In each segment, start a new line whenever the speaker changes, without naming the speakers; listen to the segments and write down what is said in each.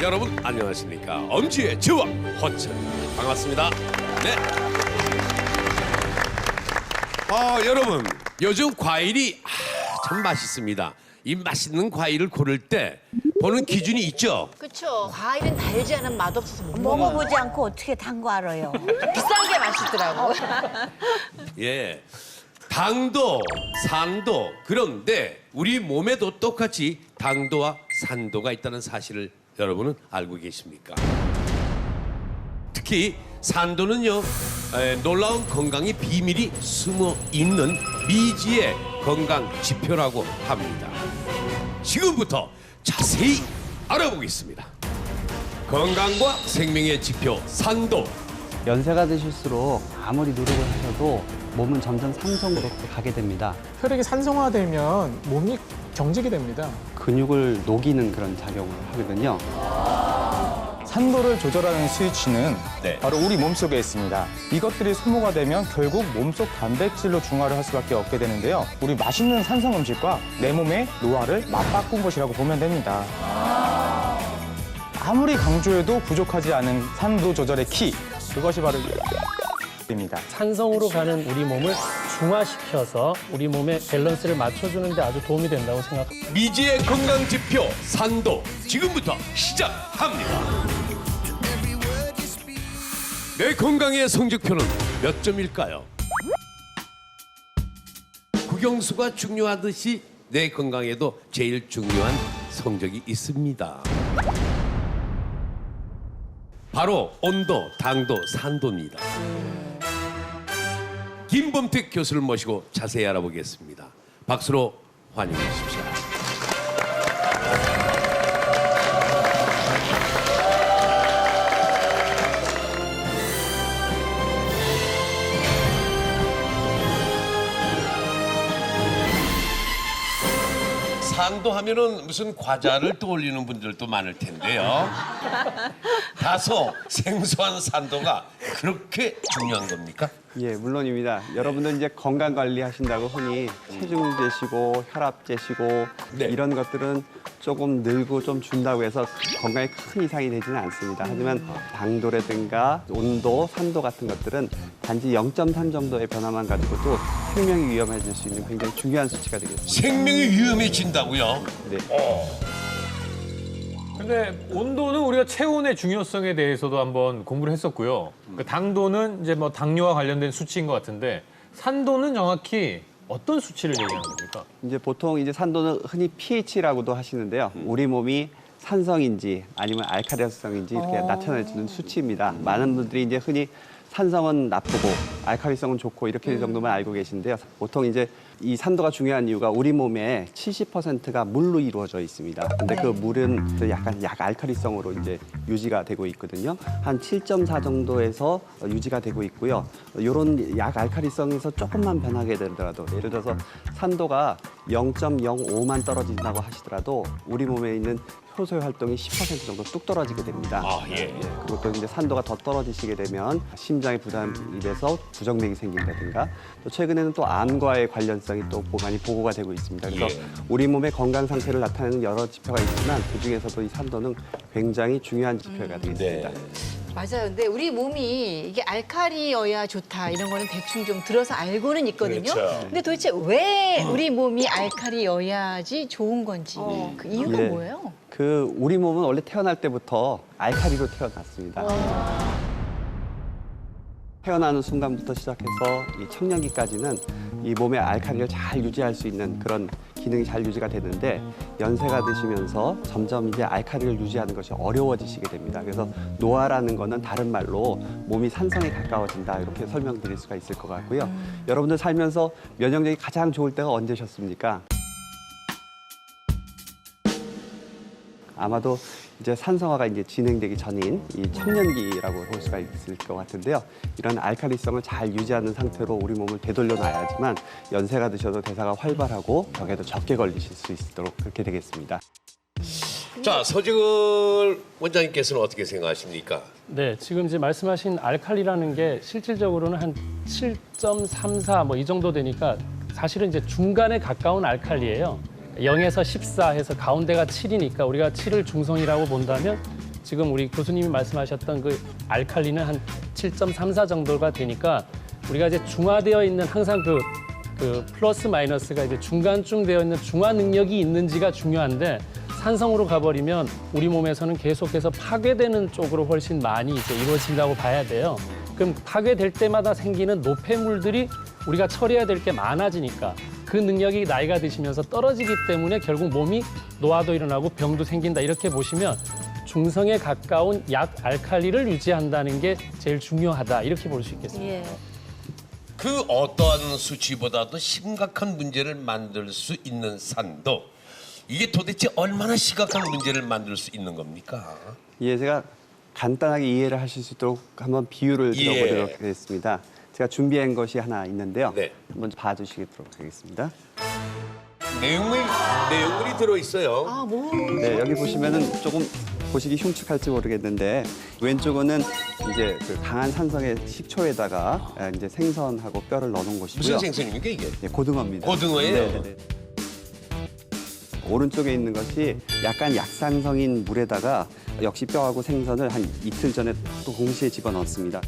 여러분 안녕하십니까? 엄지의 제왕 허천 반갑습니다. 네. 여러분 요즘 과일이 참 맛있습니다. 이 맛있는 과일을 고를 때 보는 기준이 있죠.
그렇죠. 과일은 달지 않으면 맛없어서 못 먹어요.
먹어보지 않고 어떻게 단 거 알아요?
비싼 게 맛있더라고.
예. 당도, 산도. 그런데 우리 몸에도 똑같이 당도와 산도가 있다는 사실을 여러분은 알고 계십니까? 특히 산도는요, 놀라운 건강의 비밀이 숨어 있는 미지의 건강 지표라고 합니다. 지금부터 자세히 알아보겠습니다. 건강과 생명의 지표 산도.
연세가 드실수록 아무리 노력을 하셔도 몸은 점점 산성으로 가게 됩니다.
혈액이 산성화되면 몸이 경직이 됩니다.
근육을 녹이는 그런 작용을 하거든요.
산도를 조절하는 스위치는
네.
바로 우리 몸속에 있습니다. 이것들이 소모가 되면 결국 몸속 단백질로 중화를 할 수밖에 없게 되는데요. 우리 맛있는 산성 음식과 내 몸의 노화를 맞바꾼 것이라고 보면 됩니다. 아무리 강조해도 부족하지 않은 산도 조절의 키, 그것이 바로 입니다.
산성으로 가는 우리 몸을 중화시켜서 우리 몸의 밸런스를 맞춰주는 데 아주 도움이 된다고 생각합니다.
미지의 건강 지표 산도 지금부터 시작합니다. 내 건강의 성적표는 몇 점일까요? 국영수가 중요하듯이 내 건강에도 제일 중요한 성적이 있습니다. 바로 온도, 당도, 산도입니다. 김범택 교수를 모시고 자세히 알아보겠습니다. 박수로 환영해 주십시오. 산도 하면은 무슨 과자를 떠올리는 분들도 많을 텐데요. 다소 생소한 산도가 그렇게 중요한 겁니까?
예, 물론입니다. 여러분들 이제 건강 관리 하신다고 흔히 체중 재시고 혈압 재시고
네.
이런 것들은 조금 늘고 좀 준다고 해서 건강에 큰 이상이 되지는 않습니다. 하지만 당도라든가 온도, 산도 같은 것들은 단지 0.3 정도의 변화만 가지고도 생명이 위험해질 수 있는 굉장히 중요한 수치가 되겠습니다.
생명이 위험해진다고요?
네.
근데 온도는 우리가 체온의 중요성에 대해서도 한번 공부를 했었고요. 그 당도는 이제 뭐 당뇨와 관련된 수치인 것 같은데 산도는 정확히 어떤 수치를 얘기하는 겁니까?
이제 보통 이제 산도는 흔히 pH라고도 하시는데요. 우리 몸이 산성인지 아니면 알칼리성인지 이렇게 나타내주는 수치입니다. 많은 분들이 이제 흔히 산성은 나쁘고 알칼리성은 좋고 이렇게 정도만 알고 계신데요. 보통 이제 이 산도가 중요한 이유가 우리 몸의 70%가 물로 이루어져 있습니다. 근데 그 물은 약간 약알칼리성으로 이제 유지가 되고 있거든요. 한 7.4 정도에서 유지가 되고 있고요. 이런 약알칼리성에서 조금만 변하게 되더라도 예를 들어서 산도가 0.05만 떨어진다고 하시더라도 우리 몸에 있는 효소 활동이 10% 정도 뚝 떨어지게 됩니다.
예.
그리고 또 이제 산도가 더 떨어지시게 되면 심장에 부담이 돼서 부정맥이 생긴다든가 또 최근에는 또 암과의 관련성이 또 많이 보고가 되고 있습니다. 그래서
예.
우리 몸의 건강 상태를 나타내는 여러 지표가 있지만 그중에서도 이 산도는 굉장히 중요한 지표가 되겠습니다.
맞아요. 근데 우리 몸이 이게 알칼리여야 좋다 이런 거는 대충 좀 들어서 알고는 있거든요.
그렇죠.
근데 도대체 왜 우리 몸이 알칼리여야지 좋은 건지 그 이유가
예.
뭐예요?
그 우리 몸은 원래 태어날 때부터 알칼리로 태어났습니다. 태어나는 순간부터 시작해서 이 청년기까지는 이 몸의 알칼리를 잘 유지할 수 있는 그런 기능이 잘 유지가 되는데 연세가 드시면서 점점 이제 알칼리를 유지하는 것이 어려워지시게 됩니다. 그래서 노화라는 거는 다른 말로 몸이 산성에 가까워진다 이렇게 설명드릴 수가 있을 것 같고요. 여러분들 살면서 면역력이 가장 좋을 때가 언제셨습니까? 아마도 이제 산성화가 이제 진행되기 전인 이 청년기라고 볼 수가 있을 것 같은데요. 이런 알칼리성을 잘 유지하는 상태로 우리 몸을 되돌려 놔야지만 연세가 드셔도 대사가 활발하고 병에도 적게 걸리실 수 있도록 그렇게 되겠습니다.
자, 서정을 원장님께서는 어떻게 생각하십니까?
네, 지금 이제 말씀하신 알칼리라는 게 실질적으로는 한 7.34 뭐 이 정도 되니까 사실은 이제 중간에 가까운 알칼리예요. 0에서 14 해서 가운데가 7이니까 우리가 7을 중성이라고 본다면 지금 우리 교수님이 말씀하셨던 그 알칼리는 한 7.34 정도가 되니까 우리가 이제 중화되어 있는 항상 그 플러스 마이너스가 이제 중간쯤 되어 있는 중화 능력이 있는지가 중요한데 산성으로 가버리면 우리 몸에서는 계속해서 파괴되는 쪽으로 훨씬 많이 이제 이루어진다고 봐야 돼요. 그럼 파괴될 때마다 생기는 노폐물들이 우리가 처리해야 될 게 많아지니까 그 능력이 나이가 드시면서 떨어지기 때문에 결국 몸이 노화도 일어나고 병도 생긴다 이렇게 보시면 중성에 가까운 약 알칼리를 유지한다는 게 제일 중요하다 이렇게 볼 수 있겠습니다.
예.
그 어떠한 수치보다도 심각한 문제를 만들 수 있는 산도, 이게 도대체 얼마나 심각한 문제를 만들 수 있는 겁니까?
예, 제가 간단하게 이해를 하실 수 있도록 한번 비유를
예.
들어보도록 하겠습니다. 제가 준비한 것이 하나 있는데요.
네.
한번 봐주시도록 하겠습니다.
내용물이 들어있어요.
아, 뭐.
네, 여기 보시면은 조금 보시기 흉측할지 모르겠는데 왼쪽은 이제 그 강한 산성의 식초에다가 이제 생선하고 뼈를 넣어놓은 것이고요.
무슨 생선입니까 이게?
네, 고등어입니다.
고등어예요?
네. 오른쪽에 있는 것이 약간 약산성인 물에다가 역시 뼈하고 생선을 한 이틀 전에 또 동시에 집어넣었습니다.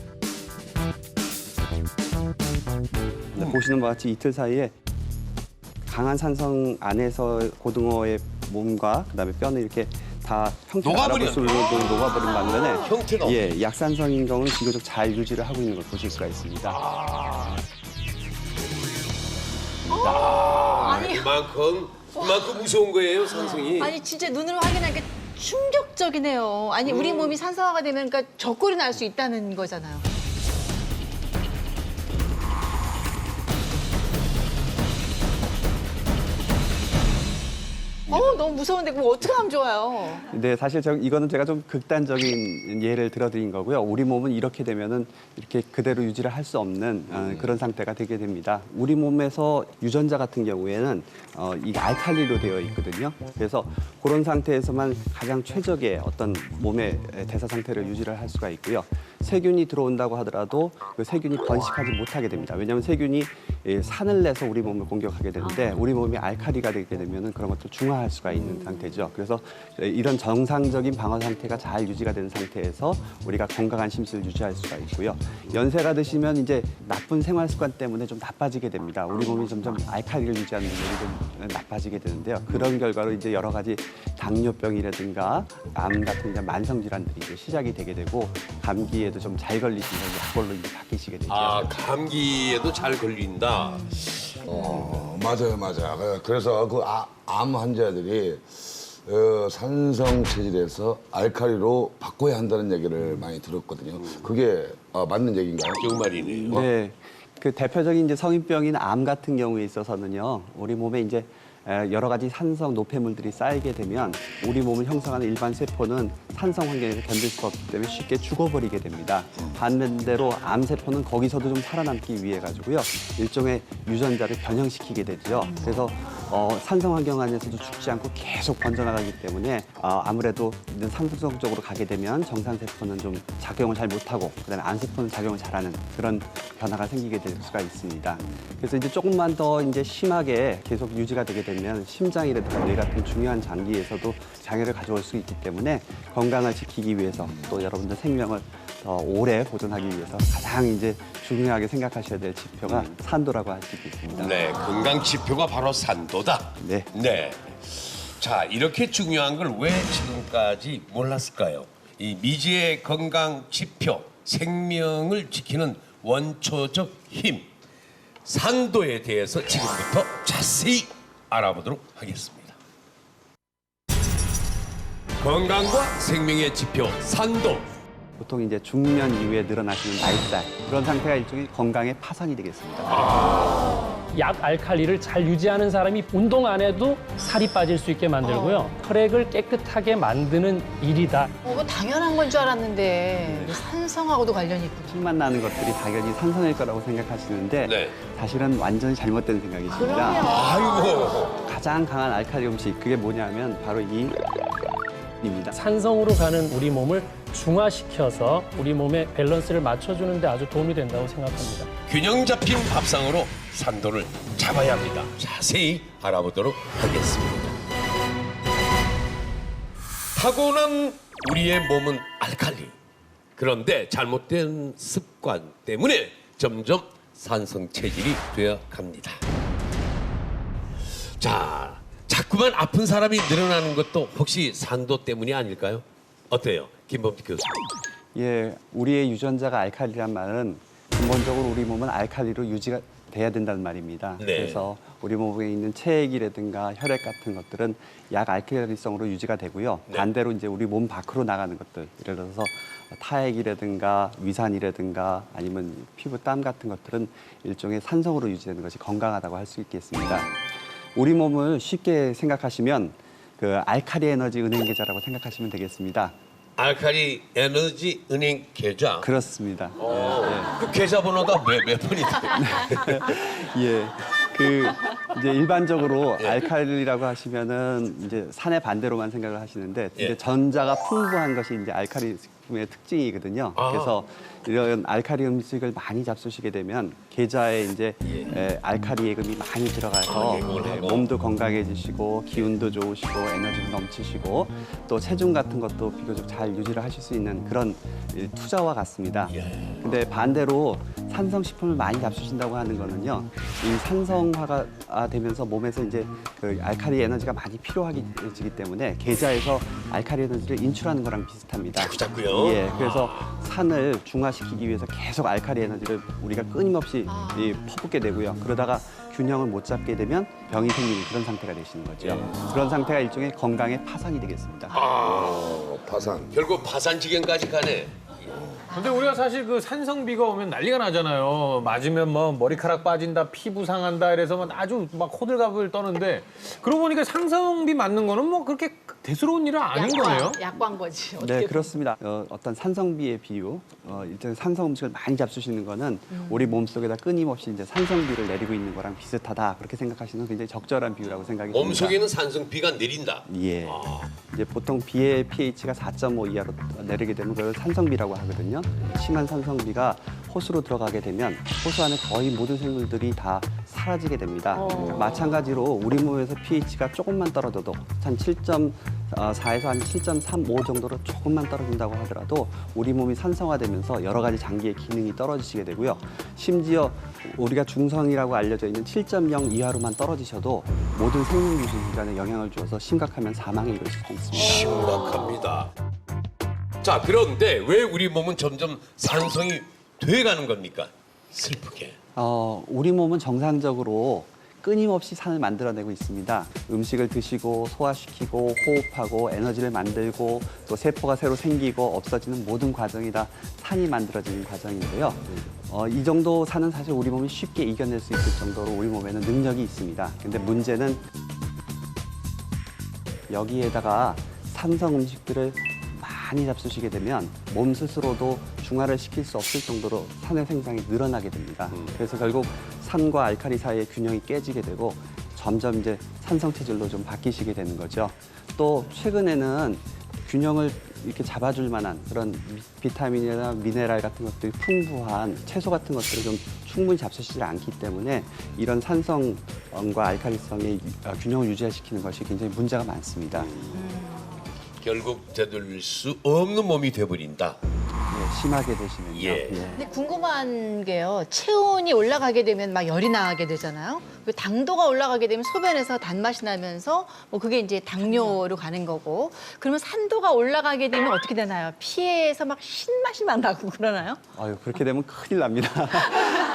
네, 보시는 바와 같이 이틀 사이에 강한 산성 안에서 고등어의 몸과 그다음에 뼈는 이렇게 다 형태가
녹아버린
녹아버린 반면에
형태가
예, 약산성인 경우는 비교적 잘 유지를 하고 있는 걸 보실 수가 있습니다.
아니,
그만큼 무서운 거예요 산성이.
아니 진짜 눈으로 확인하니까 충격적이네요. 아니 우리 몸이 산성화가 되면 그러니까 적골이 날 수 있다는 거잖아요. 너무 무서운데 그럼 어떻게 하면 좋아요?
네, 사실 이거는 제가 좀 극단적인 예를 들어드린 거고요. 우리 몸은 이렇게 되면은 이렇게 그대로 유지를 할 수 없는 그런 상태가 되게 됩니다. 우리 몸에서 유전자 같은 경우에는 이게 알칼리로 되어 있거든요. 그래서 그런 상태에서만 가장 최적의 어떤 몸의 대사 상태를 유지를 할 수가 있고요. 세균이 들어온다고 하더라도 그 세균이 번식하지 못하게 됩니다. 왜냐하면 세균이 산을 내서 우리 몸을 공격하게 되는데 우리 몸이 알칼리가 되게 되면은 그런 것도 중화할 수가 있는 상태죠. 그래서 이런 정상적인 방어 상태가 잘 유지가 된 상태에서 우리가 건강한 심실을 유지할 수가 있고요. 연세가 드시면 이제 나쁜 생활 습관 때문에 좀 나빠지게 됩니다. 우리 몸이 점점 알칼리를 유지하는 능력이 좀 나빠지게 되는데요. 그런 결과로 이제 여러 가지 당뇨병이라든가 암 같은 이제 만성 질환들이 이제 시작이 되게 되고 감기에도 좀 잘 걸리시면 약골로 이제 바뀌시게 되죠.
감기에도 잘 걸린다.
맞아요. 그래서 그 암 환자들이 산성 체질에서 알칼리로 바꿔야 한다는 얘기를 많이 들었거든요. 그게 맞는 얘기인가요?
정말이네요.
네, 그 대표적인 이제 성인병인 암 같은 경우에 있어서는요, 우리 몸에 이제 여러 가지 산성 노폐물들이 쌓이게 되면 우리 몸을 형성하는 일반 세포는 산성 환경에서 견딜 수 없기 때문에 쉽게 죽어버리게 됩니다. 반대로 암 세포는 거기서도 좀 살아남기 위해 가지고요, 일종의 유전자를 변형시키게 되죠. 그래서 산성 환경 안에서도 죽지 않고 계속 번져나가기 때문에 아무래도 산성 쪽으로 가게 되면 정상 세포는 좀 작용을 잘 못하고 그다음에 암 세포는 작용을 잘하는 그런 변화가 생기게 될 수가 있습니다. 그래서 이제 조금만 더 이제 심하게 계속 유지가 되게 되면 심장이라든가 뇌 같은 중요한 장기에서도 장애를 가져올 수 있기 때문에 건강을 지키기 위해서 또 여러분들 생명을 더 오래 보존하기 위해서 가장 이제 중요하게 생각하셔야 될 지표가 산도라고 할 수 있겠습니다.
네, 건강 지표가 바로 산도다.
네.
자, 이렇게 중요한 걸 왜 지금까지 몰랐을까요? 이 미지의 건강 지표, 생명을 지키는 원초적 힘, 산도에 대해서 지금부터 자세히 알아보도록 하겠습니다. 건강과 생명의 지표, 산도.
보통 이제 중년 이후에 늘어나시는 나이살 그런 상태가 일종의 건강의 파산이 되겠습니다.
약 알칼리를 잘 유지하는 사람이 운동 안 해도 살이 빠질 수 있게 만들고요. 혈액을 깨끗하게 만드는 일이다.
뭐 당연한 건 줄 알았는데 산성하고도 관련이 있군요.
피만 나는 것들이 당연히 산성일 거라고 생각하시는데
네.
사실은 완전히 잘못된 생각이십니다.
그럼요.
아이고.
가장 강한 알칼리 음식 그게 뭐냐면 바로 입니다.
산성으로 가는 우리 몸을 중화시켜서 우리 몸의 밸런스를 맞춰주는 데 아주 도움이 된다고 생각합니다.
균형 잡힌 밥상으로 산도를 잡아야 합니다. 자세히 알아보도록 하겠습니다. 타고난 우리의 몸은 알칼리. 그런데 잘못된 습관 때문에 점점 산성 체질이 되어 갑니다. 자, 자꾸만 아픈 사람이 늘어나는 것도 혹시 산도 때문이 아닐까요? 어때요, 김범식 교수?
예, 우리의 유전자가 알칼리란 말은 근본적으로 우리 몸은 알칼리로 유지가 돼야 된다는 말입니다.
네.
그래서 우리 몸에 있는 체액이라든가 혈액 같은 것들은 약 알칼리성으로 유지가 되고요.
네.
반대로 이제 우리 몸 밖으로 나가는 것들, 예를 들어서 타액이라든가 위산이라든가 아니면 피부 땀 같은 것들은 일종의 산성으로 유지되는 것이 건강하다고 할 수 있겠습니다. 우리 몸을 쉽게 생각하시면 그 알칼리 에너지 은행 계좌라고 생각하시면 되겠습니다.
알칼리 에너지 은행 계좌.
그렇습니다.
그 계좌번호가 몇 번이죠?
예. 그 이제 일반적으로
예.
알칼리라고 하시면은 이제 산의 반대로만 생각을 하시는데 이제
예.
전자가 풍부한 것이 이제 알칼리 식품의 특징이거든요.
아.
그래서 이런 알칼리 음식을 많이 잡수시게 되면 계좌에 이제 알칼리 예금이 많이 들어가서 몸도 건강해지시고 기운도 좋으시고 에너지도 넘치시고 또 체중 같은 것도 비교적 잘 유지를 하실 수 있는 그런 투자와 같습니다. 근데 반대로 산성식품을 많이 잡수신다고 하는 거는요, 이 산성화가 되면서 몸에서 이제 그 알칼리 에너지가 많이 필요하기 때문에 계좌에서 알칼리 에너지를 인출하는 거랑 비슷합니다.
자꾸요?
예, 그래서 산을 중화시키기 위해서 계속 알칼리 에너지를 우리가 끊임없이 퍼붓게 되고요. 그러다가 균형을 못 잡게 되면 병이 생기는 그런 상태가 되시는 거죠. 그런 상태가 일종의 건강의 파산이 되겠습니다.
파산.
결국 파산 지경까지 가네.
근데 우리가 사실 그 산성비가 오면 난리가 나잖아요. 맞으면 뭐 머리카락 빠진다, 피부 상한다 이래서 막 아주 막 호들갑을 떠는데 그러고 보니까 산성비 맞는 거는 뭐 그렇게 대수로운 일은 아닌 거네요.
약관 거지. 어떻게
네,
보면.
그렇습니다. 어떤 산성비의 비유, 일단 산성 음식을 많이 잡수시는 거는 우리 몸속에다 끊임없이 이제 산성비를 내리고 있는 거랑 비슷하다. 그렇게 생각하시는 굉장히 적절한 비유라고 생각이 듭니다.
몸속에는 산성비가 내린다.
예. 이제 보통 비의 pH가 4.5 이하로 내리게 되면 그걸 산성비라고 하거든요. 심한 산성비가 호수로 들어가게 되면 호수 안에 거의 모든 생물들이 다 사라지게 됩니다. 마찬가지로 우리 몸에서 pH가 조금만 떨어져도 한 7.4에서 한 7.35 정도로 조금만 떨어진다고 하더라도 우리 몸이 산성화되면서 여러 가지 장기의 기능이 떨어지시게 되고요. 심지어 우리가 중성이라고 알려져 있는 7.0 이하로만 떨어지셔도 모든 생명 유지 기관에 영향을 주어서 심각하면 사망에 이르실 수 있습니다.
심각합니다. 자, 그런데 왜 우리 몸은 점점 산성이 돼가는 겁니까? 슬프게.
우리 몸은 정상적으로 끊임없이 산을 만들어내고 있습니다. 음식을 드시고 소화시키고 호흡하고 에너지를 만들고 또 세포가 새로 생기고 없어지는 모든 과정이 다 산이 만들어지는 과정인데요. 이 정도 산은 사실 우리 몸이 쉽게 이겨낼 수 있을 정도로 우리 몸에는 능력이 있습니다. 근데 문제는 여기에다가 산성 음식들을 많이 잡수시게 되면 몸 스스로도 중화를 시킬 수 없을 정도로 산의 생산이 늘어나게 됩니다. 그래서 결국 산과 알칼리 사이의 균형이 깨지게 되고 점점 이제 산성 체질로 좀 바뀌시게 되는 거죠. 또 최근에는 균형을 이렇게 잡아줄 만한 그런 비타민이나 미네랄 같은 것들이 풍부한 채소 같은 것들을 좀 충분히 잡수시지 않기 때문에 이런 산성과 알칼리성의 균형을 유지시키는 것이 굉장히 문제가 많습니다.
결국 되돌릴 수 없는 몸이 돼버린다.
예, 심하게 되시면요.
예.
근데 궁금한 게요. 체온이 올라가게 되면 막 열이 나게 되잖아요. 그리고 당도가 올라가게 되면 소변에서 단맛이 나면서 뭐 그게 이제 당뇨로 가는 거고. 그러면 산도가 올라가게 되면 어떻게 되나요? 피에서 막 신맛이 막 나고 그러나요?
아유, 그렇게 되면 큰일 납니다.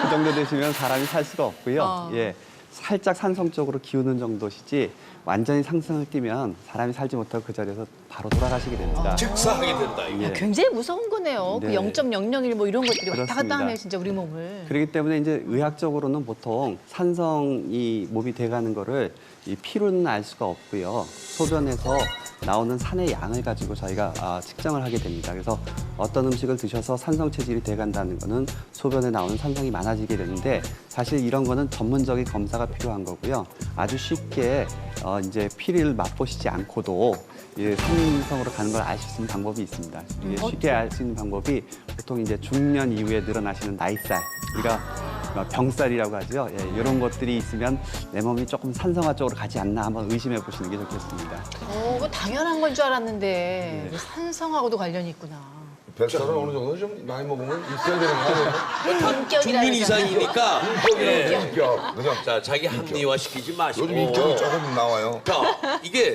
그 정도 되시면 사람이 살 수가 없고요. 예, 살짝 산성 쪽으로 기우는 정도시지 완전히 상승을 띠면 사람이 살지 못하고 그 자리에서 바로 돌아가시게 됩니다.
즉사하게 된다. 이거.
예.
굉장히 무서운 거네요. 그
네.
0.001 뭐 이런 것들이 왔다 갔다
그렇습니다.
하면 진짜 우리 몸을.
그렇기 때문에 이제 의학적으로는 보통 산성이 몸이 돼가는 거를 이 피로는 알 수가 없고요. 소변에서 나오는 산의 양을 가지고 저희가 측정을 하게 됩니다. 그래서 어떤 음식을 드셔서 산성 체질이 돼간다는 거는 소변에 나오는 산성이 많아지게 되는데 사실 이런 거는 전문적인 검사가 필요한 거고요. 아주 쉽게 이제 피를 맛보시지 않고도 이 산성으로 가는 걸 아실 수 있는 방법이 있습니다. 이게 쉽게 알 수 있는 방법이 보통 이제 중년 이후에 늘어나시는 나이살, 우리가 병살이라고 하죠. 예, 이런 것들이 있으면 내 몸이 조금 산성화 쪽으로 가지 않나 한번 의심해 보시는 게 좋겠습니다.
그거 당연한 건 줄 알았는데
네.
산성하고도 관련이 있구나.
뱃살은 어느 정도 좀 많이 먹으면 있어야 되는 거 아니에요?
중년 이상이니까 예.
인격. 그죠?
자 자기 합리화 시키지 마시고
요즘 인격이 조금 나와요.
자 이게